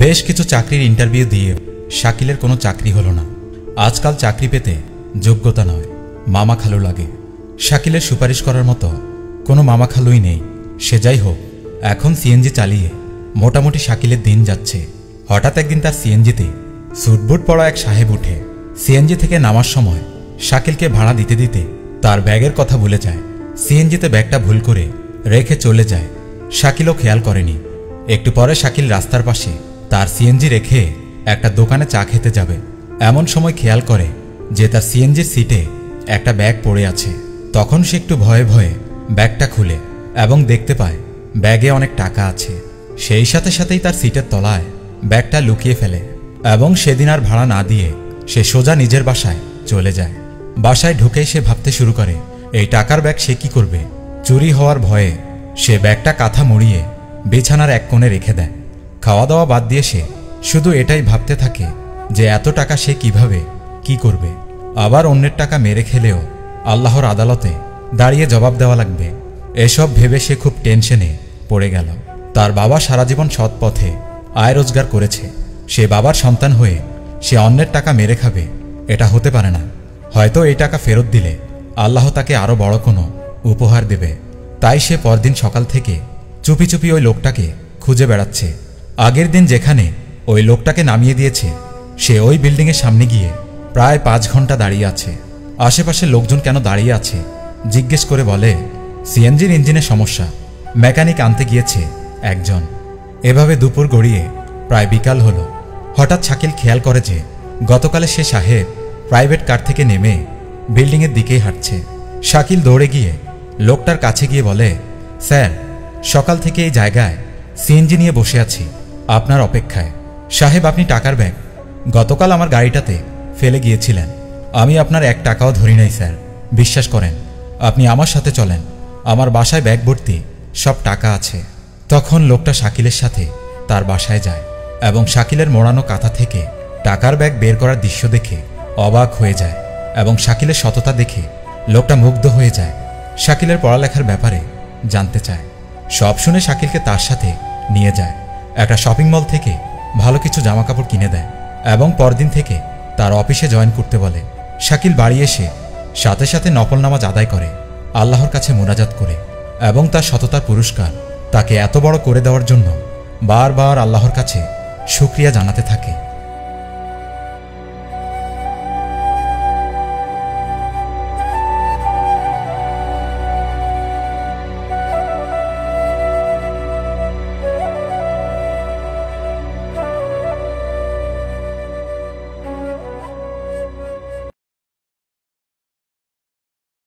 বেশ কিছু চাকরির ইন্টারভিউ দিয়ে শাকিলের কোনো চাকরি হলো না। আজকাল চাকরি পেতে যোগ্যতা নয়, মামা খালু লাগে। শাকিলের সুপারিশ করার মতো কোনো মামা খালুই নেই। সে যাই হোক, এখন সিএনজি চালিয়ে মোটামুটি শাকিলের দিন যাচ্ছে। হঠাৎ একদিন তার সিএনজিতে স্যুটবুট পরা এক সাহেব উঠে। সিএনজি থেকে নামার সময় শাকিলকে ভাড়া দিতে দিতে তার ব্যাগের কথা ভুলে যায়। সিএনজিতে ব্যাগটা ভুল করে রেখে চলে যায়। শাকিলও খেয়াল করেনি। একটু পরে শাকিল রাস্তার পাশে তার সিএনজি রেখে একটা দোকানে চা খেতে যাবে। এমন সময় খেয়াল করে যে তার সিএনজির সিটে একটা ব্যাগ পড়ে আছে। তখন সে একটু ভয়ে ভয়ে ব্যাগটা খুলে এবং দেখতে পায় ব্যাগে অনেক টাকা আছে। সেই সাথে সাথেই তার সিটের তলায় ব্যাগটা লুকিয়ে ফেলে এবং সেদিন আর ভাড়া না দিয়ে সে সোজা নিজের বাসায় চলে যায়। বাসায় ঢুকেই সে ভাবতে শুরু করে এই টাকার ব্যাগ সে কি করবে। চুরি হওয়ার ভয়ে সে ব্যাগটা কাঁথা মুড়িয়ে বিছানার এক কোণে রেখে দেয়। খাওয়া দাওয়া বাদ দিয়ে সে শুধু এটাই ভাবতে থাকে যে এত টাকা সে কিভাবে কি করবে। আবার অন্যের টাকা মেরে খেলেও আল্লাহর আদালতে দাঁড়িয়ে জবাব দেওয়া লাগবে। এসব ভেবে সে খুব টেনশনে পড়ে গেল। তার বাবা সারা জীবন সৎ পথে আয় রোজগার করেছে। সে বাবার সন্তান হয়ে সে অন্যের টাকা মেরে খাবে, এটা হতে পারে না। হয়তো এই টাকা ফেরত দিলে আল্লাহ তাকে আরও বড় কোনো উপহার দেবে। তাই সে পরদিন সকাল থেকে চুপি চুপি ওই লোকটাকে খুঁজে বেড়াচ্ছে। আগের দিন যেখানে ওই লোকটাকে নামিয়ে দিয়েছে সে ওই বিল্ডিংয়ের সামনে গিয়ে প্রায় 5 ঘন্টা দাঁড়িয়ে আছে। আশেপাশের লোকজন কেন দাঁড়িয়ে আছে জিজ্ঞেস করে বলে সিএনজির ইঞ্জিনের সমস্যা, মেকানিক আনতে গিয়েছে একজন। এভাবে দুপুর গড়িয়ে প্রায় বিকাল হলো। হঠাৎ শাকিল খেয়াল করে যে গতকালে সে সাহেব প্রাইভেট কার থেকে নেমে বিল্ডিংয়ের দিকেই হাঁটছে। শাকিল দৌড়ে গিয়ে লোকটার কাছে গিয়ে বলে, স্যার, সকাল থেকে এই জায়গায় সিএনজি নিয়ে বসে আছি আপনার অপেক্ষায়। সাহেব, আপনি টাকার ব্যাগ গতকাল আমার গাড়িটাতে ফেলে গিয়েছিলেন। আমি আপনার 1 টাকাও ধরি নাই স্যার। বিশ্বাস করেন, আপনি আমার সাথে চলেন, আমার বাসায় ব্যাগ ভর্তি সব টাকা আছে। তখন লোকটা শাকিলের সাথে তার বাসায় যায় এবং শাকিলের মোড়ানো কাঁথা থেকে টাকার ব্যাগ বের করার দৃশ্য দেখে অবাক হয়ে যায় এবং শাকিলের সততা দেখে লোকটা মুগ্ধ হয়ে যায়। শাকিলের পড়ালেখার ব্যাপারে জানতে চায়। সব শুনে শাকিলকে তার সাথে নিয়ে যায়। একটা শপিং মল থেকে ভালো কিছু জামাকাপড় কিনে দেয় এবং পরদিন থেকে তার অফিসে জয়েন করতে বলে। শাকিল বাড়ি এসে সাথে সাথে নফল নামাজ আদায় করে, আল্লাহর কাছে মুনাজাত করে এবং তার সততার পুরস্কার তাকে এত বড় করে দেওয়ার জন্য বারবার আল্লাহর কাছে শুকরিয়া জানাতে থাকে।